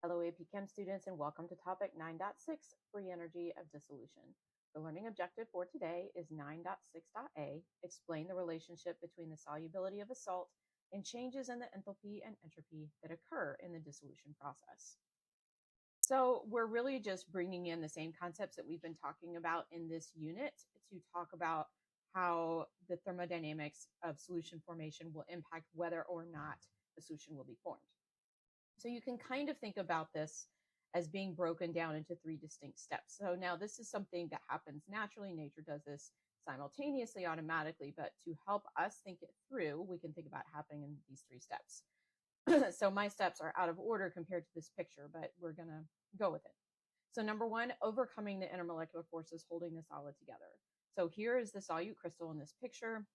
Hello AP Chem students and welcome to topic 9.6, free energy of dissolution. The learning objective for today is 9.6.a, explain the relationship between the solubility of a salt and changes in the enthalpy and entropy that occur in the dissolution process. So we're really just bringing in the same concepts that we've been talking about in this unit to talk about how the thermodynamics of solution formation will impact whether or not the solution will be formed. So you can kind of think about this as being broken down into three distinct steps. So now this is something that happens naturally. Nature does this simultaneously, automatically, but to help us think it through, we can think about happening in these three steps. So my steps are out of order compared to this picture, but we're going to go with it. So number one, overcoming the intermolecular forces holding the solid together. So here is the solute crystal in this picture.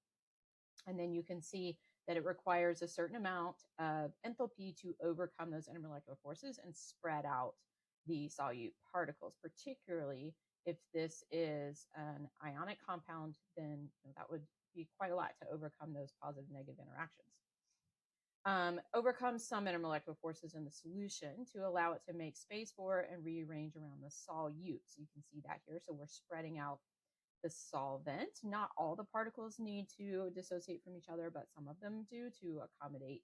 And then you can see that it requires a certain amount of enthalpy to overcome those intermolecular forces and spread out the solute particles, particularly if this is an ionic compound, then that would be quite a lot to overcome those positive negative interactions. Overcome some intermolecular forces in the solution to allow it to make space for and rearrange around the solute. So you can see that here. So we're spreading out the solvent. Not all the particles need to dissociate from each other, but some of them do to accommodate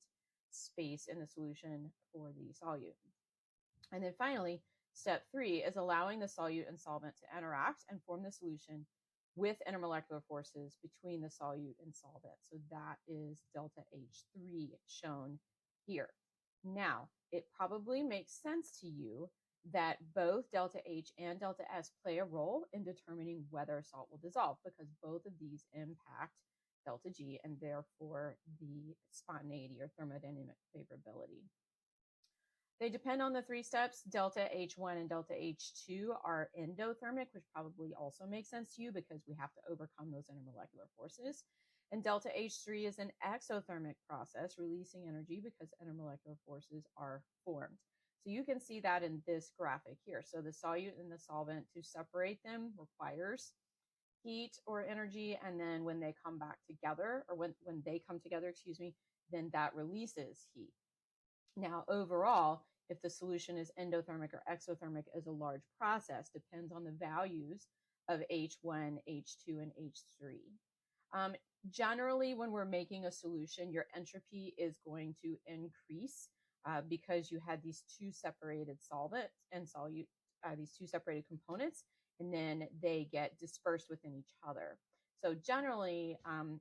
space in the solution for the solute. And then finally, step 3 is allowing the solute and solvent to interact and form the solution with intermolecular forces between the solute and solvent. So that is delta H3 shown here. Now, it probably makes sense to you that both delta H and delta S play a role in determining whether salt will dissolve, because both of these impact delta G and therefore the spontaneity or thermodynamic favorability. They depend on the three steps. Delta H1 and delta H2 are endothermic, which probably also makes sense to you because we have to overcome those intermolecular forces. And delta H3 is an exothermic process, releasing energy because intermolecular forces are formed. So you can see that in this graphic here. So the solute and the solvent, to separate them requires heat or energy. And then when they come back together, or when they come together, then that releases heat. Now, overall, if the solution is endothermic or exothermic is a large process, depends on the values of H1, H2, and H3. Generally, when we're making a solution, your entropy is going to increase because you had these two separated solvent and solute, these two separated components, and then they get dispersed within each other. So generally,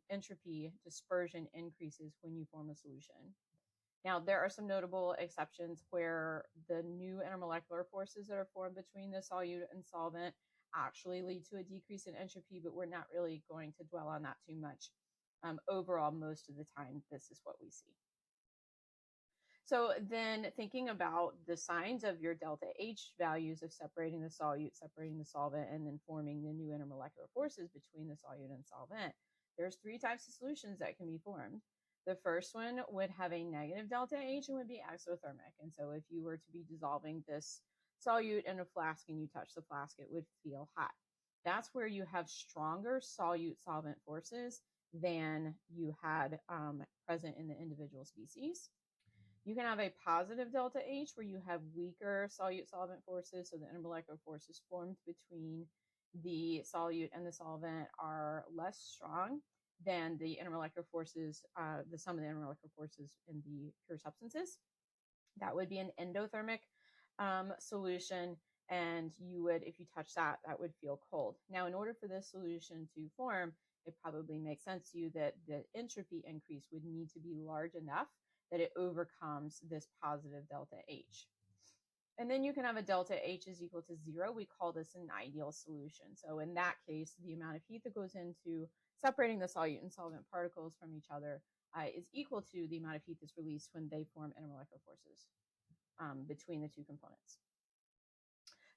entropy dispersion increases when you form a solution. Now, there are some notable exceptions where the new intermolecular forces that are formed between the solute and solvent actually lead to a decrease in entropy, but we're not really going to dwell on that too much. Overall, most of the time, this is what we see. So then thinking about the signs of your delta H values of separating the solute, separating the solvent, and then forming the new intermolecular forces between the solute and solvent, there's three types of solutions that can be formed. The first one would have a negative delta H and would be exothermic. And so if you were to be dissolving this solute in a flask and you touch the flask, it would feel hot. That's where you have stronger solute solvent forces than you had present in the individual species. You can have a positive delta H where you have weaker solute solvent forces. So the intermolecular forces formed between the solute and the solvent are less strong than the intermolecular forces, the sum of the intermolecular forces in the pure substances. That would be an endothermic solution, and you would, if you touch that, that would feel cold. Now, in order for this solution to form, it probably makes sense to you that the entropy increase would need to be large enough that it overcomes this positive delta H. And then you can have a delta H is equal to 0. We call this an ideal solution. So in that case, the amount of heat that goes into separating the solute and solvent particles from each other is equal to the amount of heat that's released when they form intermolecular forces between the two components.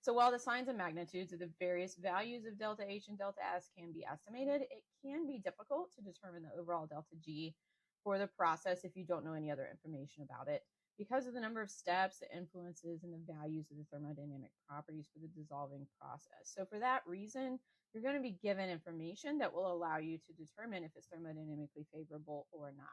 So while the signs and magnitudes of the various values of delta H and delta S can be estimated, it can be difficult to determine the overall delta G for the process if you don't know any other information about it, because of the number of steps, the influences, and the values of the thermodynamic properties for the dissolving process. So for that reason, you're going to be given information that will allow you to determine if it's thermodynamically favorable or not.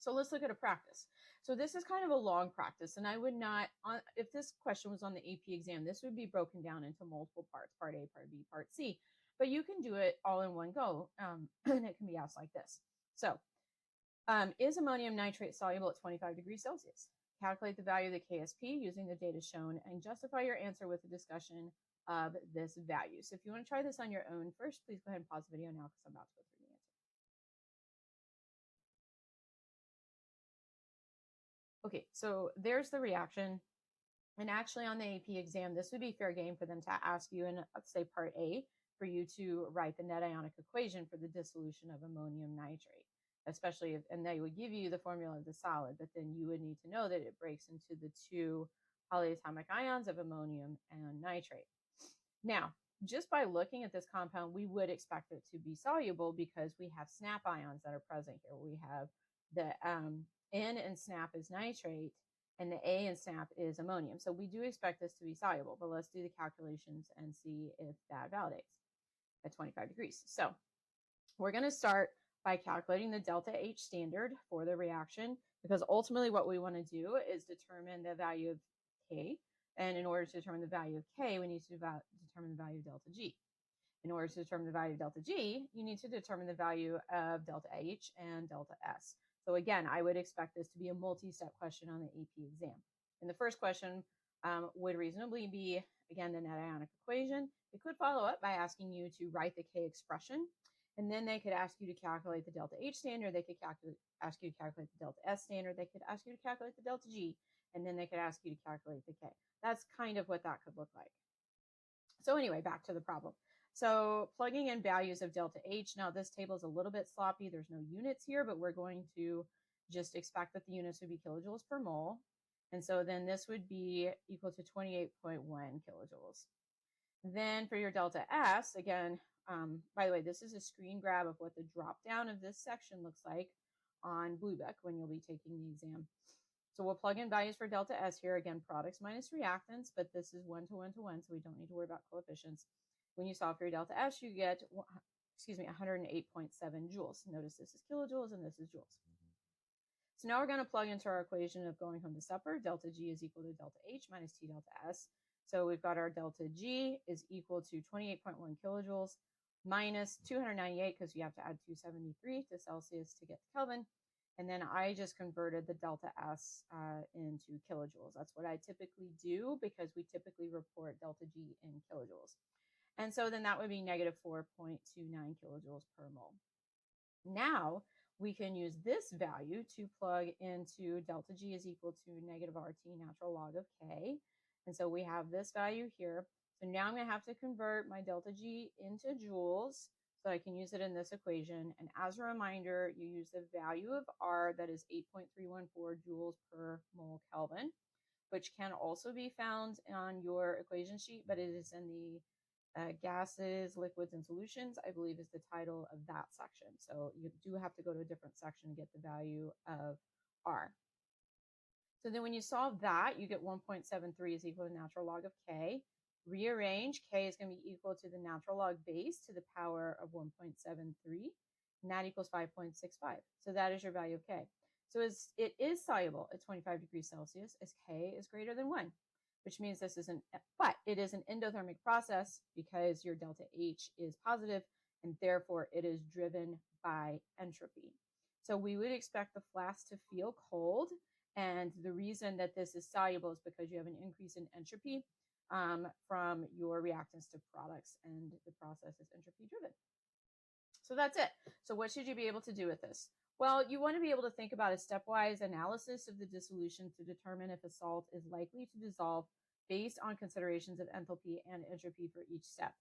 So let's look at a practice. So this is kind of a long practice, and I would not, if this question was on the AP exam, this would be broken down into multiple parts, part A, part B, part C. But you can do it all in one go, and it can be asked like this. So is ammonium nitrate soluble at 25 degrees Celsius? Calculate the value of the KSP using the data shown and justify your answer with a discussion of this value. So if you want to try this on your own first, please go ahead and pause the video now because I'm about to go through the answer. Okay, so there's the reaction. And actually on the AP exam, this would be fair game for them to ask you in, let's say, part A, for you to write the net ionic equation for the dissolution of ammonium nitrate, especially if, and they would give you the formula of the solid, but then you would need to know that it breaks into the two polyatomic ions of ammonium and nitrate. Now, just by looking at this compound, we would expect it to be soluble because we have snap ions that are present here. We have the N in snap is nitrate, and the A in snap is ammonium. So we do expect this to be soluble, but let's do the calculations and see if that validates at 25 degrees. So we're going to start by calculating the delta H standard for the reaction, because ultimately what we want to do is determine the value of K. And in order to determine the value of K, we need to determine the value of delta G. In order to determine the value of delta G, you need to determine the value of delta H and delta S. So again, I would expect this to be a multi-step question on the AP exam. And the first question would reasonably be, again, the net ionic equation. It could follow up by asking you to write the K expression, and then they could ask you to calculate the delta H standard. They could ask you to calculate the delta S standard. They could ask you to calculate the delta G, and then they could ask you to calculate the K. That's kind of what that could look like. So anyway, back to the problem. So plugging in values of delta H. Now this table is a little bit sloppy. There's no units here, but we're going to just expect that the units would be kilojoules per mole. And so then this would be equal to 28.1 kilojoules. Then for your delta S, again, by the way, this is a screen grab of what the drop down of this section looks like on Bluebook when you'll be taking the exam. So we'll plug in values for delta S here. Again, products minus reactants, but this is 1 to 1 to 1, so we don't need to worry about coefficients. When you solve for your delta S, you get, 108.7 joules. Notice this is kilojoules and this is joules. So now we're going to plug into our equation of going home to supper. Delta G is equal to delta H minus T delta S. So we've got our delta G is equal to 28.1 kilojoules minus 298, because you have to add 273 to Celsius to get to Kelvin. And then I just converted the delta S into kilojoules. That's what I typically do because we typically report delta G in kilojoules. And so then that would be negative 4.29 kilojoules per mole. Now we can use this value to plug into delta G is equal to negative RT natural log of K. And so we have this value here. So now I'm going to have to convert my delta G into joules so I can use it in this equation. And as a reminder, you use the value of R, that is 8.314 joules per mole Kelvin, which can also be found on your equation sheet, but it is in the gases, liquids, and solutions, I believe is the title of that section. So you do have to go to a different section to get the value of R. So then when you solve that, you get 1.73 is equal to natural log of K. Rearrange, K is going to be equal to the natural log base to the power of 1.73, and that equals 5.65. So that is your value of K. So it is soluble at 25 degrees Celsius as K is greater than 1, which means this isn't, but it is an endothermic process because your delta H is positive, and therefore it is driven by entropy. So we would expect the flask to feel cold, and the reason that this is soluble is because you have an increase in entropy from your reactants to products, and the process is entropy driven. So that's it. So what should you be able to do with this? Well, you want to be able to think about a stepwise analysis of the dissolution to determine if a salt is likely to dissolve based on considerations of enthalpy and entropy for each step.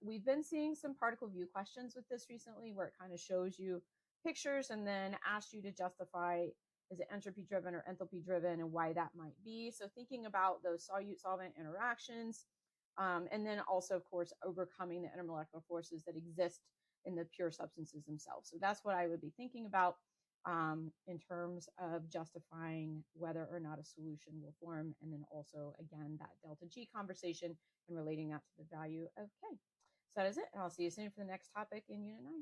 We've been seeing some particle view questions with this recently where it kind of shows you pictures and then asks you to justify, is it entropy driven or enthalpy driven, and why that might be. So thinking about those solute-solvent interactions, and then also, of course, overcoming the intermolecular forces that exist in the pure substances themselves. So that's what I would be thinking about in terms of justifying whether or not a solution will form. And then also, again, that delta G conversation and relating that to the value of K. So that is it. And I'll see you soon for the next topic in Unit 9.